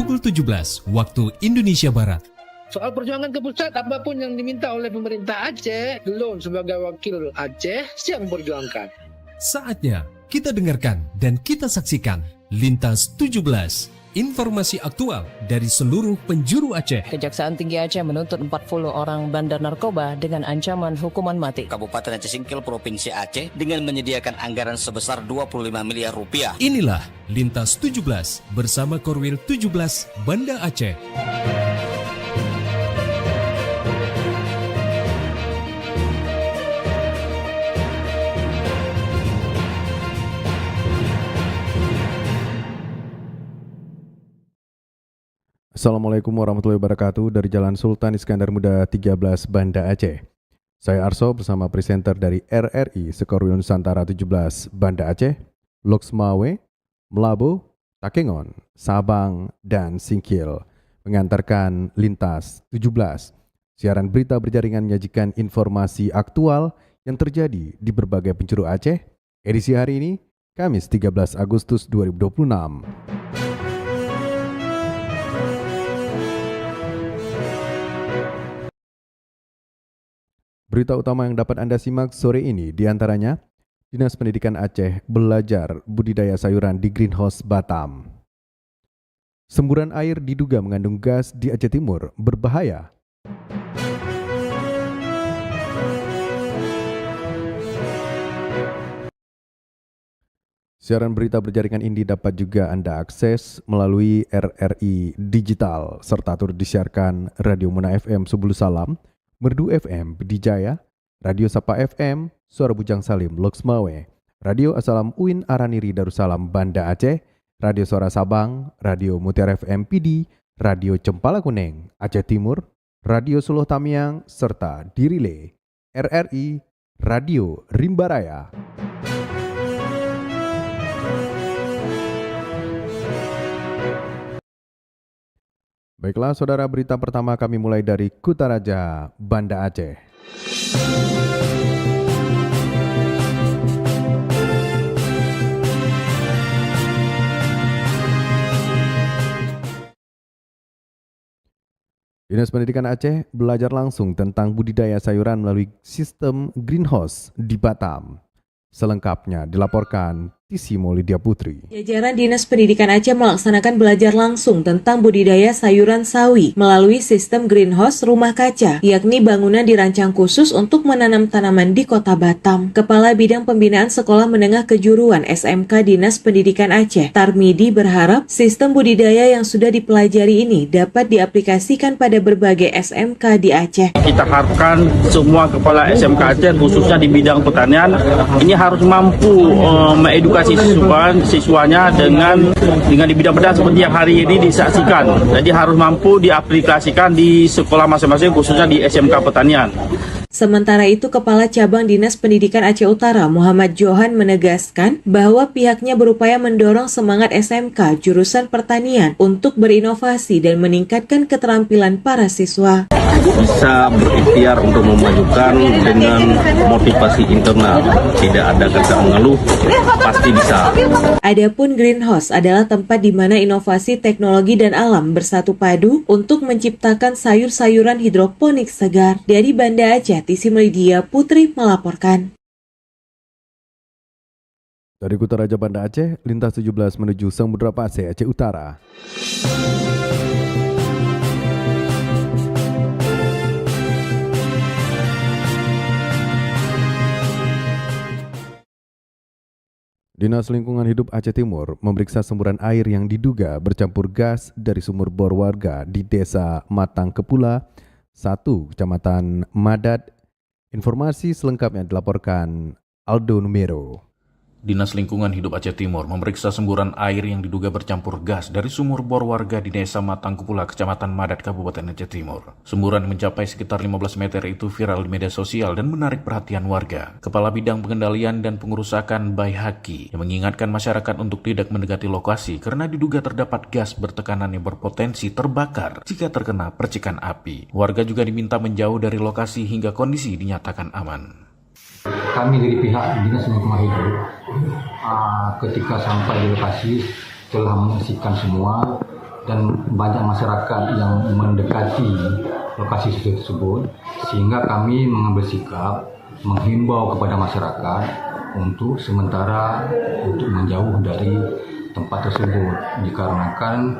pukul 17 waktu Indonesia Barat. Soal perjuangan ke pusat, apapun yang diminta oleh pemerintah Aceh, Lon sebagai wakil Aceh siap memperjuangkan. Saatnya kita dengarkan dan kita saksikan Lintas 17. Informasi aktual dari seluruh penjuru Aceh. Kejaksaan Tinggi Aceh menuntut 40 orang bandar narkoba dengan ancaman hukuman mati. Kabupaten Aceh Singkil Provinsi Aceh dengan menyediakan anggaran sebesar 25 miliar rupiah. Inilah Lintas 17 bersama Korwil 17 Banda Aceh. Assalamualaikum warahmatullahi wabarakatuh dari Jalan Sultan Iskandar Muda 13 Banda Aceh. Saya Arso bersama presenter dari RRI Sekorwil Nusantara 17 Banda Aceh, Loksmawe, Melabu, Takengon, Sabang, dan Singkil mengantarkan Lintas 17. Siaran berita berjaringan menyajikan informasi aktual yang terjadi di berbagai penjuru Aceh. Edisi hari ini, Kamis 13 Agustus 2026. Berita utama yang dapat Anda simak sore ini diantaranya, Dinas Pendidikan Aceh belajar budidaya sayuran di Greenhouse Batam. Semburan air diduga mengandung gas di Aceh Timur, berbahaya. Siaran berita berjaringan ini dapat juga Anda akses melalui RRI Digital, serta turut disiarkan Radio Muna FM Subul Salam, Merdu FM Bidijaya, Radio Sapa FM Suara Bujang Salim Loksmawe, Radio Asalam Uin Araniri Darussalam Banda Aceh, Radio Suara Sabang, Radio Mutiara FM PD, Radio Cempala Kuning Aceh Timur, Radio Suluh Tamiang, serta Dirile RRI Radio Rimbaraya. Baiklah saudara, berita pertama kami mulai dari Kutaraja, Banda Aceh. Dinas Pendidikan Aceh belajar langsung tentang budidaya sayuran melalui sistem greenhouse di Batam. Selengkapnya dilaporkan Tisimo Lydia Putri. Jajaran Dinas Pendidikan Aceh melaksanakan belajar langsung tentang budidaya sayuran sawi melalui sistem greenhouse rumah kaca, yakni bangunan dirancang khusus untuk menanam tanaman di Kota Batam. Kepala Bidang Pembinaan Sekolah Menengah Kejuruan SMK Dinas Pendidikan Aceh, Tarmidi, berharap sistem budidaya yang sudah dipelajari ini dapat diaplikasikan pada berbagai SMK di Aceh. Kita harapkan semua kepala SMK Aceh, khususnya di bidang pertanian, ini harus mampu mengedukasi siswanya dengan di bidang pertanian seperti yang hari ini disaksikan. Jadi harus mampu diaplikasikan di sekolah masing-masing, khususnya di SMK Pertanian. Sementara itu, Kepala Cabang Dinas Pendidikan Aceh Utara, Muhammad Johan, menegaskan bahwa pihaknya berupaya mendorong semangat SMK jurusan pertanian untuk berinovasi dan meningkatkan keterampilan para siswa. Bisa berikhtiar untuk memajukan dengan motivasi internal, tidak ada kata mengeluh, pasti bisa. Adapun greenhouse adalah tempat di mana inovasi teknologi dan alam bersatu padu untuk menciptakan sayur-sayuran hidroponik segar. Dari Banda Aceh, Tisimo Lydia Putri melaporkan. Dari Kutaraja Banda Aceh, Lintas 17 menuju Samudra Pasir, Aceh Utara. Dinas Lingkungan Hidup Aceh Timur memeriksa semburan air yang diduga bercampur gas dari sumur bor warga di Desa Matang Kepula 1, Kecamatan Madad. Informasi selengkapnya dilaporkan Aldo Numero. Dinas Lingkungan Hidup Aceh Timur memeriksa semburan air yang diduga bercampur gas dari sumur bor warga di Desa Matangkupula, Kecamatan Madad, Kabupaten Aceh Timur. Semburan mencapai sekitar 15 meter itu viral di media sosial dan menarik perhatian warga. Kepala Bidang Pengendalian dan Pengurusakan Baihaki yang mengingatkan masyarakat untuk tidak mendekati lokasi karena diduga terdapat gas bertekanan yang berpotensi terbakar jika terkena percikan api. Warga juga diminta menjauh dari lokasi hingga kondisi dinyatakan aman. Kami dari pihak Dinas Lingkungan Hidup ketika sampai di lokasi telah menyaksikan semua dan banyak masyarakat yang mendekati lokasi tersebut, sehingga kami mengambil sikap menghimbau kepada masyarakat untuk sementara untuk menjauh dari tempat tersebut dikarenakan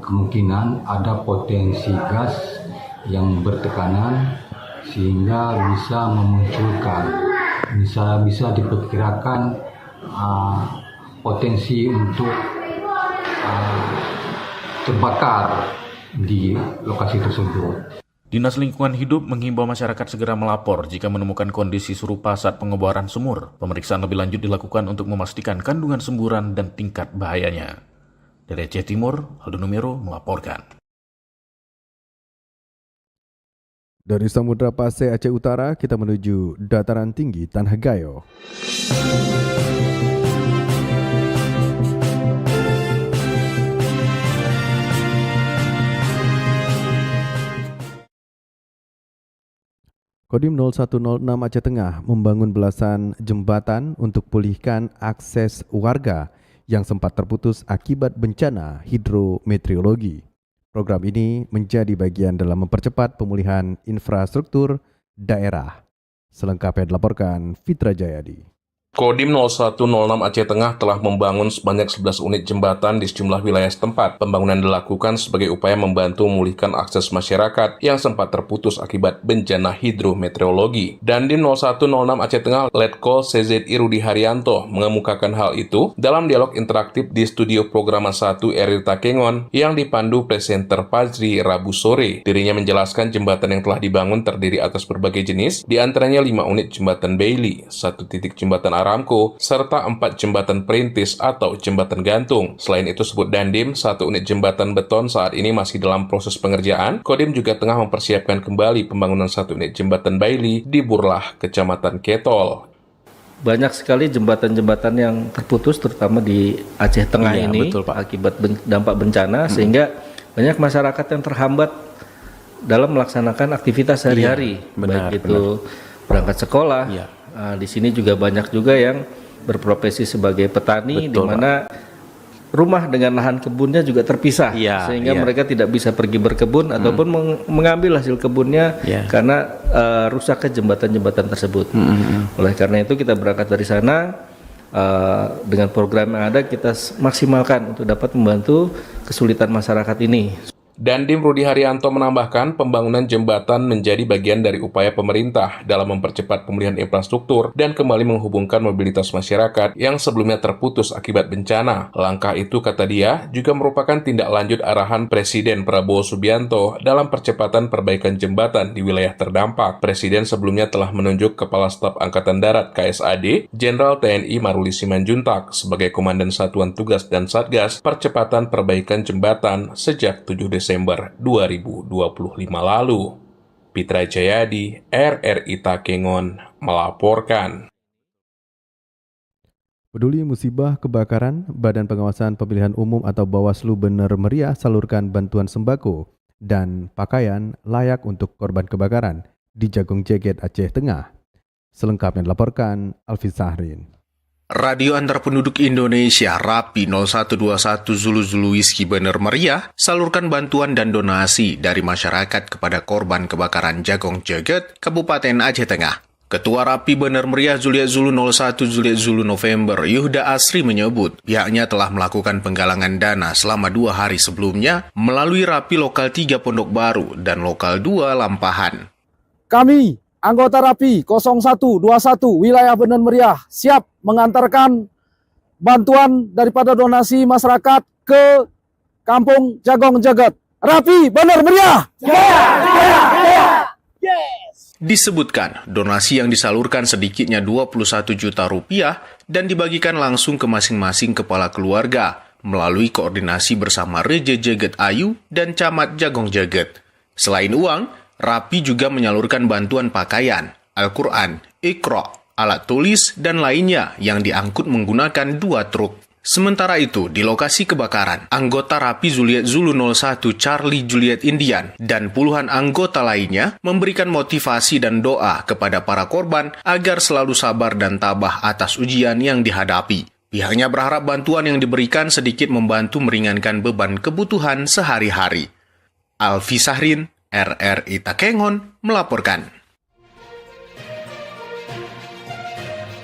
kemungkinan ada potensi gas yang bertekanan sehingga bisa memunculkan, bisa diperkirakan potensi untuk terbakar di lokasi tersebut. Dinas Lingkungan Hidup menghimbau masyarakat segera melapor jika menemukan kondisi serupa saat pengeboran sumur. Pemeriksaan lebih lanjut dilakukan untuk memastikan kandungan semburan dan tingkat bahayanya. Dari Aceh Timur, Aldo Numero melaporkan. Dari Samudra Pasai Aceh Utara, kita menuju dataran tinggi Tanah Gayo. Kodim 0106 Aceh Tengah membangun belasan jembatan untuk pulihkan akses warga yang sempat terputus akibat bencana hidrometeorologi. Program ini menjadi bagian dalam mempercepat pemulihan infrastruktur daerah. Selengkapnya dilaporkan Fitra Jayadi. Kodim 0106 Aceh Tengah telah membangun sebanyak 11 unit jembatan di sejumlah wilayah setempat. Pembangunan dilakukan sebagai upaya membantu memulihkan akses masyarakat yang sempat terputus akibat bencana hidrometeorologi. Dandim 0106 Aceh Tengah Letkol CZI Rudi Haryanto mengemukakan hal itu dalam dialog interaktif di studio Programa 1 RRI Takengon yang dipandu presenter Fajri Rabu sore. Dirinya menjelaskan jembatan yang telah dibangun terdiri atas berbagai jenis, di antaranya 5 unit jembatan Bailey, 1 titik jembatan Aramco, serta 4 jembatan perintis atau jembatan gantung. Selain itu, sebut Dandim, 1 unit jembatan beton saat ini masih dalam proses pengerjaan. Kodim juga tengah mempersiapkan kembali pembangunan 1 unit jembatan Bailey di Burlah, Kecamatan Ketol. Banyak sekali jembatan-jembatan yang terputus, terutama di Aceh Tengah ini, betul, Pak, akibat dampak bencana, sehingga banyak masyarakat yang terhambat dalam melaksanakan aktivitas sehari-hari, baik itu berangkat sekolah. Di sini juga banyak juga yang berprofesi sebagai petani, di mana rumah dengan lahan kebunnya juga terpisah, sehingga mereka tidak bisa pergi berkebun ataupun mengambil hasil kebunnya karena rusaknya jembatan-jembatan tersebut. Oleh karena itu kita berangkat dari sana, dengan program yang ada kita maksimalkan untuk dapat membantu kesulitan masyarakat ini. Dandim Rudi Haryanto menambahkan pembangunan jembatan menjadi bagian dari upaya pemerintah dalam mempercepat pemulihan infrastruktur dan kembali menghubungkan mobilitas masyarakat yang sebelumnya terputus akibat bencana. Langkah itu, kata dia, juga merupakan tindak lanjut arahan Presiden Prabowo Subianto dalam percepatan perbaikan jembatan di wilayah terdampak. Presiden sebelumnya telah menunjuk Kepala Staf Angkatan Darat KSAD, Jenderal TNI Maruli Simanjuntak sebagai Komandan Satuan Tugas dan Satgas Percepatan Perbaikan Jembatan sejak 7 Desember 2025 lalu. Fitra Jayadi, RRI Takengon, melaporkan. Peduli musibah kebakaran, Badan Pengawasan Pemilihan Umum atau Bawaslu Bener Meriah salurkan bantuan sembako dan pakaian layak untuk korban kebakaran di Jagong Jeget, Aceh Tengah. Selengkapnya dilaporkan Alfi Sahrin. Radio Antar Penduduk Indonesia RAPI 0121 Zulu Whisky Bener Meriah salurkan bantuan dan donasi dari masyarakat kepada korban kebakaran Jagong Jeget, Kabupaten Aceh Tengah. Ketua RAPI Bener Meriah Juliet Zulu 01 Juliet Zulu November Yuhda Asri menyebut pihaknya telah melakukan penggalangan dana selama 2 hari sebelumnya melalui RAPI Lokal 3 Pondok Baru dan Lokal 2 Lampahan. Kami anggota RAPI 0121 wilayah Bener Meriah siap mengantarkan bantuan daripada donasi masyarakat ke Kampung Jagong Jeget. RAPI Bener Meriah! Disebutkan, donasi yang disalurkan sedikitnya 21 juta rupiah dan dibagikan langsung ke masing-masing kepala keluarga melalui koordinasi bersama Reje Jeget Ayu dan Camat Jagong Jeget. Selain uang, RAPI juga menyalurkan bantuan pakaian, Al-Quran, Iqra, alat tulis, dan lainnya yang diangkut menggunakan 2 truk. Sementara itu, di lokasi kebakaran, anggota RAPI Juliet Zulu 01 Charlie Juliet Indian dan puluhan anggota lainnya memberikan motivasi dan doa kepada para korban agar selalu sabar dan tabah atas ujian yang dihadapi. Pihaknya berharap bantuan yang diberikan sedikit membantu meringankan beban kebutuhan sehari-hari. Alfi Sahrin, RRI Takengon, melaporkan.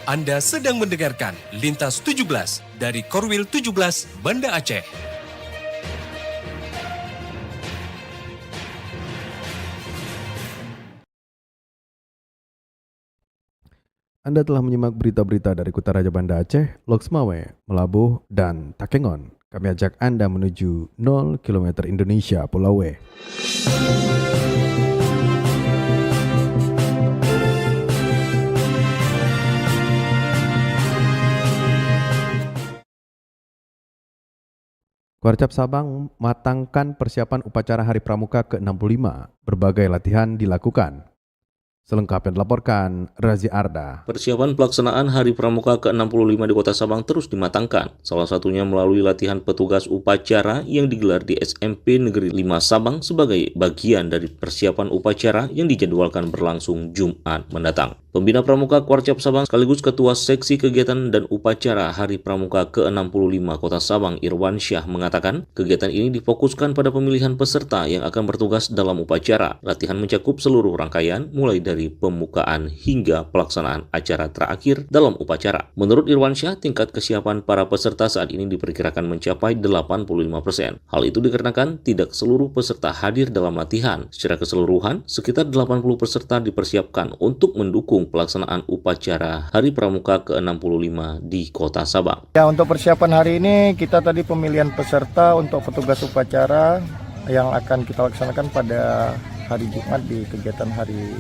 Anda sedang mendengarkan Lintas 17 dari Korwil 17 Banda Aceh. Anda telah menyimak berita-berita dari Kutaraja Banda Aceh, Loksmawe, Melabuh, dan Takengon. Kami ajak Anda menuju 0 km Indonesia Pulau W. Kuarcap Sabang matangkan persiapan upacara Hari Pramuka ke-65. Berbagai latihan dilakukan. Selengkapnya dilaporkan Razi Arda. Persiapan pelaksanaan Hari Pramuka ke-65 di Kota Sabang terus dimatangkan. Salah satunya melalui latihan petugas upacara yang digelar di SMP Negeri 5 Sabang sebagai bagian dari persiapan upacara yang dijadwalkan berlangsung Jumat mendatang. Pembina Pramuka Kuarcap Sabang sekaligus Ketua Seksi Kegiatan dan Upacara Hari Pramuka ke-65 Kota Sabang Irwan Syah mengatakan kegiatan ini difokuskan pada pemilihan peserta yang akan bertugas dalam upacara. Latihan mencakup seluruh rangkaian mulai dari pembukaan hingga pelaksanaan acara terakhir dalam upacara. Menurut Irwan Syah, tingkat kesiapan para peserta saat ini diperkirakan mencapai 85%. Hal itu dikarenakan tidak seluruh peserta hadir dalam latihan. Secara keseluruhan, sekitar 80 peserta dipersiapkan untuk mendukung pelaksanaan upacara Hari Pramuka ke-65 di Kota Sabang. Ya, untuk persiapan hari ini kita tadi pemilihan peserta untuk petugas upacara yang akan kita laksanakan pada hari Jumat di kegiatan Hari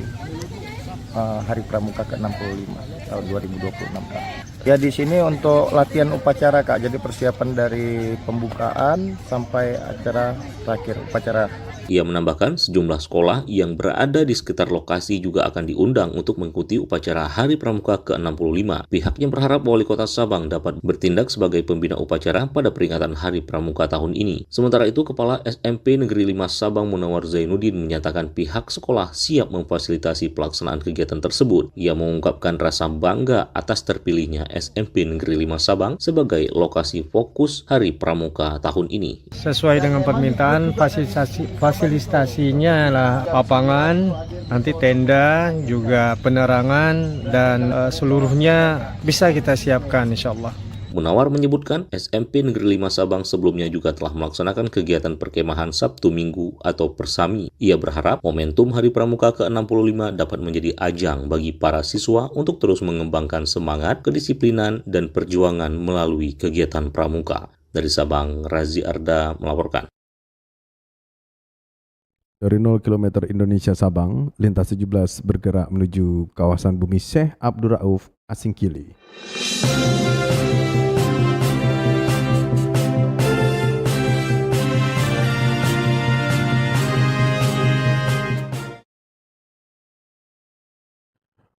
Pramuka ke-65 tahun 2026. Ya, di sini untuk latihan upacara Kak. Jadi persiapan dari pembukaan sampai acara terakhir upacara. Ia menambahkan sejumlah sekolah yang berada di sekitar lokasi juga akan diundang untuk mengikuti upacara Hari Pramuka ke-65. Pihaknya berharap Wali Kota Sabang dapat bertindak sebagai pembina upacara pada peringatan Hari Pramuka tahun ini. Sementara itu, Kepala SMP Negeri 5 Sabang Munawar Zainuddin menyatakan pihak sekolah siap memfasilitasi pelaksanaan kegiatan tersebut. Ia mengungkapkan rasa bangga atas terpilihnya SMP Negeri 5 Sabang sebagai lokasi fokus Hari Pramuka tahun ini. Sesuai dengan permintaan fasilitasinya lah lapangan, nanti tenda, juga penerangan, dan seluruhnya bisa kita siapkan insya Allah. Munawar menyebutkan SMP Negeri 5 Sabang sebelumnya juga telah melaksanakan kegiatan perkemahan Sabtu Minggu atau Persami. Ia berharap momentum Hari Pramuka ke-65 dapat menjadi ajang bagi para siswa untuk terus mengembangkan semangat, kedisiplinan, dan perjuangan melalui kegiatan pramuka. Dari Sabang, Razi Arda melaporkan. Dari 0 km Indonesia Sabang, Lintas 17 bergerak menuju kawasan Bumi Syekh Abdul Rauf Asingkili.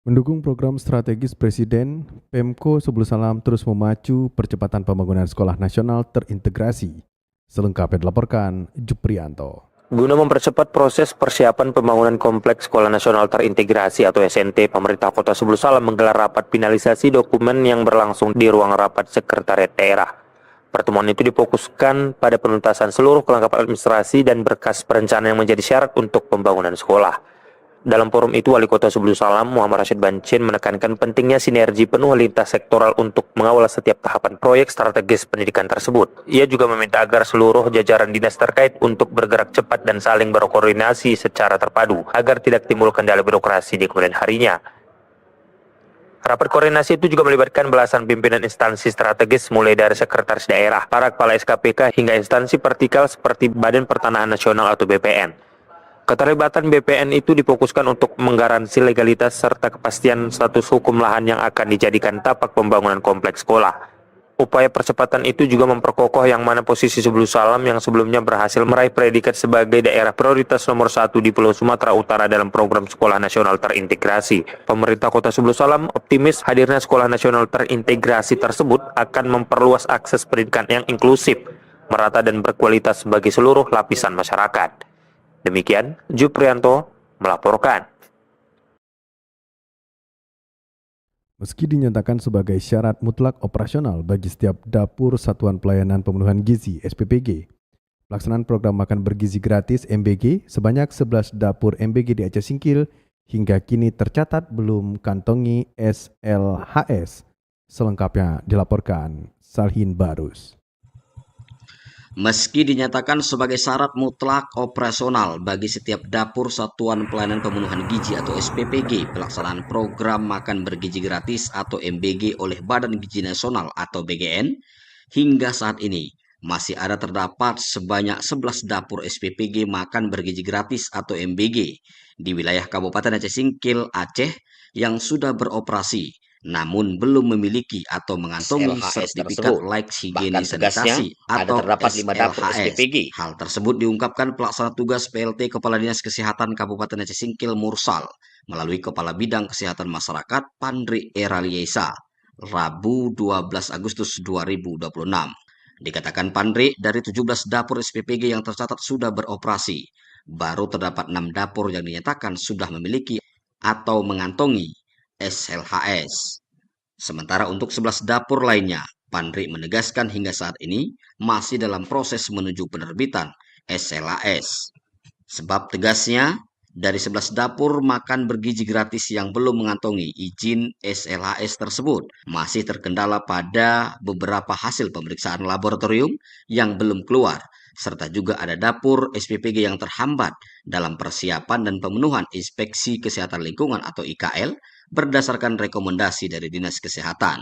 Mendukung program strategis Presiden, Pemko Subul Salam terus memacu percepatan pembangunan sekolah nasional terintegrasi. Selengkapnya dilaporkan Juprianto. Guna mempercepat proses persiapan pembangunan Kompleks Sekolah Nasional Terintegrasi atau SNT, pemerintah Kota Subul Salam menggelar rapat finalisasi dokumen yang berlangsung di ruang rapat Sekretariat Daerah. Pertemuan itu difokuskan pada penuntasan seluruh kelengkapan administrasi dan berkas perencanaan yang menjadi syarat untuk pembangunan sekolah. Dalam forum itu, Wali Kota Subul Salam Muhammad Rashid Bancin menekankan pentingnya sinergi penuh lintas sektoral untuk mengawal setiap tahapan proyek strategis pendidikan tersebut. Ia juga meminta agar seluruh jajaran dinas terkait untuk bergerak cepat dan saling berkoordinasi secara terpadu agar tidak timbul kendala birokrasi di kemudian harinya. Rapat koordinasi itu juga melibatkan belasan pimpinan instansi strategis mulai dari sekretaris daerah, para kepala SKPK hingga instansi vertikal seperti Badan Pertanahan Nasional atau BPN. Keterlibatan BPN itu difokuskan untuk menggaransi legalitas serta kepastian status hukum lahan yang akan dijadikan tapak pembangunan kompleks sekolah. Upaya percepatan itu juga memperkokoh yang mana posisi Subul Salam yang sebelumnya berhasil meraih predikat sebagai daerah prioritas nomor 1 di Pulau Sumatera Utara dalam program Sekolah Nasional Terintegrasi. Pemerintah Kota Subul Salam optimis hadirnya Sekolah Nasional Terintegrasi tersebut akan memperluas akses pendidikan yang inklusif, merata dan berkualitas bagi seluruh lapisan masyarakat. Demikian, Juprianto melaporkan. Meski dinyatakan sebagai syarat mutlak operasional bagi setiap dapur Satuan Pelayanan Pemenuhan Gizi (SPPG), pelaksanaan program makan bergizi gratis (MBG) sebanyak 11 dapur MBG di Aceh Singkil hingga kini tercatat belum kantongi SLHS. Selengkapnya dilaporkan Salhin Barus. Meski dinyatakan sebagai syarat mutlak operasional bagi setiap dapur Satuan Pelayanan Pemenuhan Gizi atau SPPG, pelaksanaan program makan bergizi gratis atau MBG oleh Badan Gizi Nasional atau BGN, hingga saat ini masih ada terdapat sebanyak 11 dapur SPPG makan bergizi gratis atau MBG di wilayah Kabupaten Aceh Singkil, Aceh yang sudah beroperasi namun belum memiliki atau mengantongi sertifikat layak higiene sanitasi atau terdapat 5 dapur SLHS. SPPG. Hal tersebut diungkapkan pelaksana tugas PLT Kepala Dinas Kesehatan Kabupaten Aceh Singkil Mursal melalui Kepala Bidang Kesehatan Masyarakat Pandri Eraliesa, Rabu 12 Agustus 2026. Dikatakan Pandri, dari 17 dapur SPPG yang tercatat sudah beroperasi, baru terdapat 6 dapur yang dinyatakan sudah memiliki atau mengantongi SLHS. Sementara untuk 11 dapur lainnya, Pandri menegaskan hingga saat ini masih dalam proses menuju penerbitan SLHS. Sebab tegasnya, dari 11 dapur makan bergizi gratis yang belum mengantongi izin SLHS tersebut masih terkendala pada beberapa hasil pemeriksaan laboratorium yang belum keluar, serta juga ada dapur SPPG yang terhambat dalam persiapan dan pemenuhan Inspeksi Kesehatan Lingkungan atau IKL berdasarkan rekomendasi dari Dinas Kesehatan.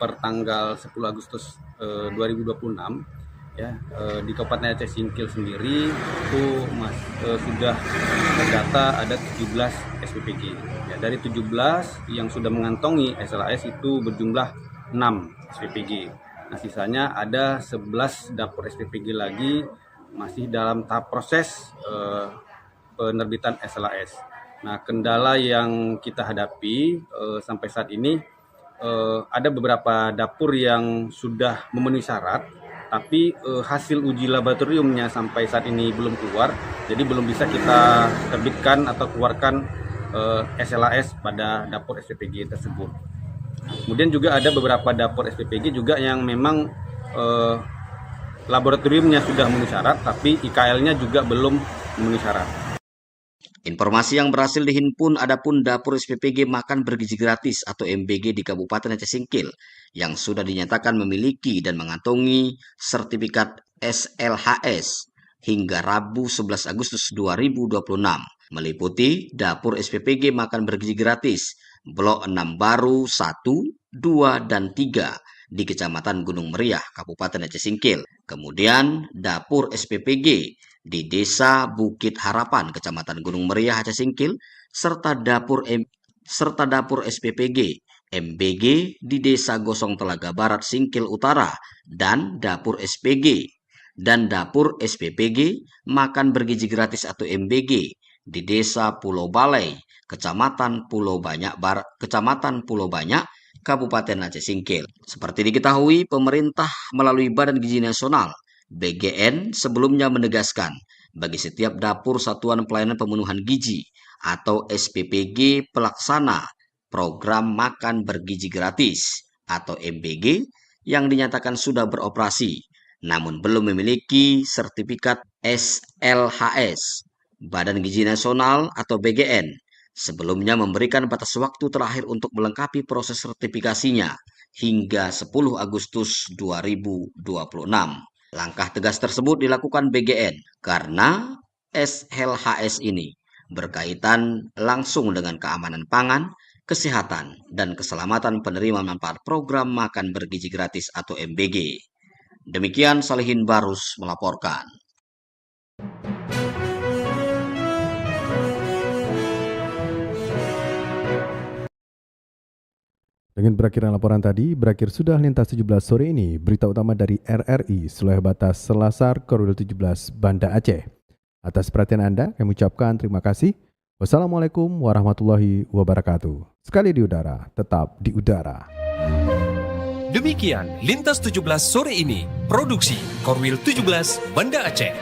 Per tanggal 10 Agustus 2026 ya, di Kabupaten Aceh Singkil sendiri itu sudah terdata ada 17 SPPG. Ya, dari 17 yang sudah mengantongi SLHS itu berjumlah 6 SPPG. Nah, sisanya ada 11 dapur SPPG lagi masih dalam tahap proses penerbitan SLHS. Nah, kendala yang kita hadapi sampai saat ini ada beberapa dapur yang sudah memenuhi syarat, tapi hasil uji laboratoriumnya sampai saat ini belum keluar, jadi belum bisa kita terbitkan atau keluarkan SLHS pada dapur SPPG tersebut. Kemudian juga ada beberapa dapur SPPG juga yang memang laboratoriumnya sudah memenuhi syarat, tapi IKL-nya juga belum memenuhi syarat. Informasi yang berhasil dihimpun adapun dapur SPPG makan bergizi gratis atau MBG di Kabupaten Aceh Singkil yang sudah dinyatakan memiliki dan mengantongi sertifikat SLHS hingga Rabu 11 Agustus 2026 meliputi dapur SPPG makan bergizi gratis Blok 6 Baru 1, 2, dan 3 di Kecamatan Gunung Meriah, Kabupaten Aceh Singkil. Kemudian dapur SPPG di Desa Bukit Harapan, Kecamatan Gunung Meriah, Aceh Singkil, serta dapur SPPG MBG di Desa Gosong Telaga Barat, Singkil Utara, dan dapur SPPG makan bergizi gratis atau MBG di Desa Pulau Balai, Kecamatan Pulau Banyak, Kabupaten Aceh Singkil. Seperti diketahui, pemerintah melalui Badan Gizi Nasional BGN sebelumnya menegaskan bagi setiap dapur Satuan Pelayanan Pemenuhan Gizi atau SPPG pelaksana program makan bergizi gratis atau MBG yang dinyatakan sudah beroperasi namun belum memiliki sertifikat SLHS. Badan Gizi Nasional atau BGN sebelumnya memberikan batas waktu terakhir untuk melengkapi proses sertifikasinya hingga 10 Agustus 2026. Langkah tegas tersebut dilakukan BGN karena SLHS ini berkaitan langsung dengan keamanan pangan, kesehatan, dan keselamatan penerima manfaat program makan bergizi gratis atau MBG. Demikian Salihin Barus melaporkan. Dengan berakhirnya laporan tadi, berakhir sudah Lintas 17 sore ini. Berita utama dari RRI Sulawesi Batas Selasar Korwil 17 Banda Aceh. Atas perhatian Anda, kami ucapkan terima kasih. Wassalamualaikum warahmatullahi wabarakatuh. Sekali di udara, tetap di udara. Demikian Lintas 17 sore ini. Produksi Korwil 17 Banda Aceh.